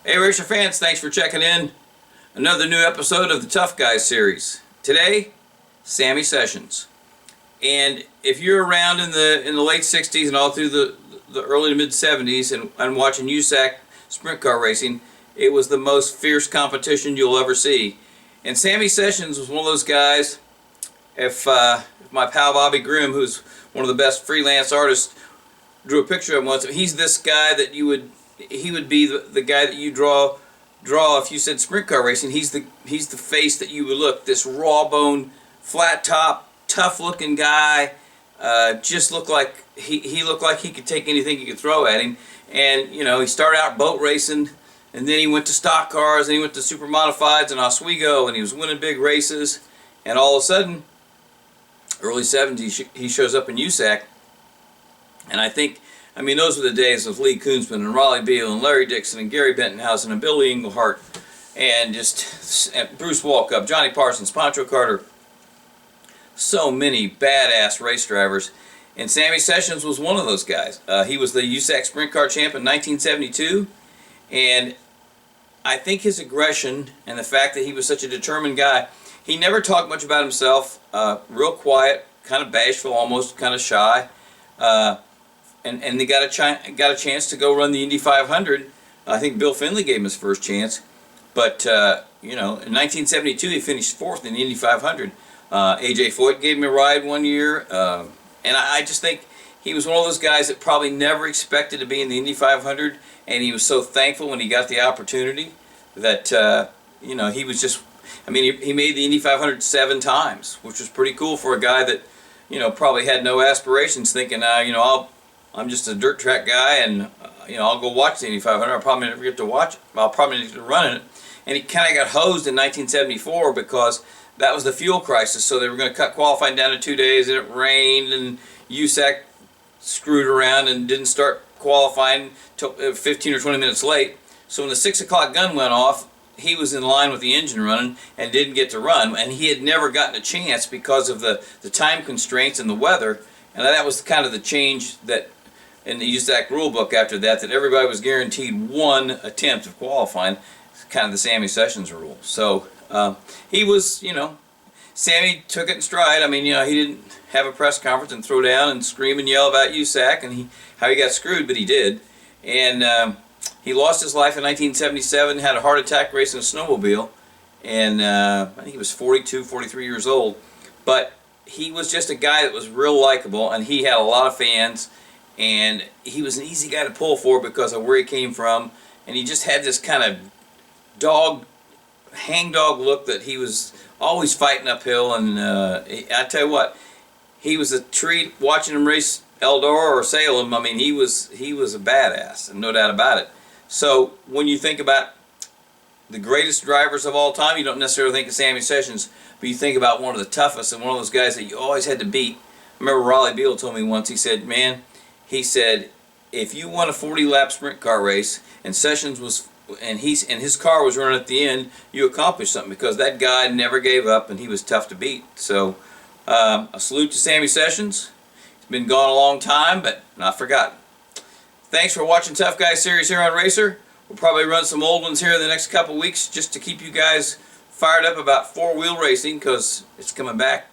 Hey Racer fans, thanks for checking in. Another new episode of the Tough Guys series. Today, Sammy Sessions. And if you're around in the late 60s and all through the early to mid 70s and watching USAC sprint car racing, it was the most fierce competition you'll ever see. And Sammy Sessions was one of those guys. If my pal Bobby Grimm, who's one of the best freelance artists, drew a picture of him once, he's this guy that he would be the guy that you draw if you said sprint car racing. He's the face that you would look, this raw bone, flat top, tough looking guy. Just looked like he looked like he could take anything you could throw at him. And you know, he started out boat racing, and then he went to stock cars, and he went to supermodifieds and Oswego, and he was winning big races. And all of a sudden, early 70s, he shows up in USAC. And I mean, those were the days of Lee Koonsman and Raleigh Beal and Larry Dixon and Gary Bentonhausen and Billy Englehart and Bruce Walkup, Johnny Parsons, Pancho Carter. So many badass race drivers. And Sammy Sessions was one of those guys. He was the USAC Sprint Car Champ in 1972. And I think his aggression and the fact that he was such a determined guy, he never talked much about himself. Real quiet, kind of bashful, almost kind of shy. And they got a chance to go run the Indy 500. I think Bill Finley gave him his first chance. But, you know, in 1972 he finished fourth in the Indy 500. A.J. Foyt gave him a ride one year. And I just think he was one of those guys that probably never expected to be in the Indy 500. And he was so thankful when he got the opportunity that, you know, he was just... I mean, he made the Indy 500 7 times, which was pretty cool for a guy that, you know, probably had no aspirations, thinking, you know, I'm just a dirt track guy, and you know, I'll go watch the Indy 500. I'll probably never get to watch it. I'll probably never get to run in it. And he kind of got hosed in 1974 because that was the fuel crisis. So they were going to cut qualifying down to 2 days, and it rained, and USAC screwed around and didn't start qualifying till 15 or 20 minutes late. So when the 6 o'clock gun went off, he was in line with the engine running and didn't get to run. And he had never gotten a chance because of the time constraints and the weather. And that was kind of the change that in the USAC rule book after that everybody was guaranteed one attempt of qualifying. It's kind of the Sammy Sessions rule. So he was, you know, Sammy took it in stride. I mean, you know, he didn't have a press conference and throw down and scream and yell about USAC and how he got screwed, but he did. And he lost his life in 1977, had a heart attack racing a snowmobile, and I think he was 42, 43 years old. But he was just a guy that was real likable, and he had a lot of fans. And he was an easy guy to pull for because of where he came from. And he just had this kind of hangdog look that he was always fighting uphill. And I tell you what, he was a treat watching him race Eldora or Salem. I mean, he was a badass, and no doubt about it. So when you think about the greatest drivers of all time, you don't necessarily think of Sammy Sessions, but you think about one of the toughest and one of those guys that you always had to beat. I remember Raleigh Beal told me once, he said, man, he said, if you won a 40-lap sprint car race and Sessions was, and his car was running at the end, you accomplished something because that guy never gave up and he was tough to beat. So a salute to Sammy Sessions. He's been gone a long time, but not forgotten. Thanks for watching Tough Guys series here on RACER. We'll probably run some old ones here in the next couple weeks just to keep you guys fired up about four-wheel racing because it's coming back.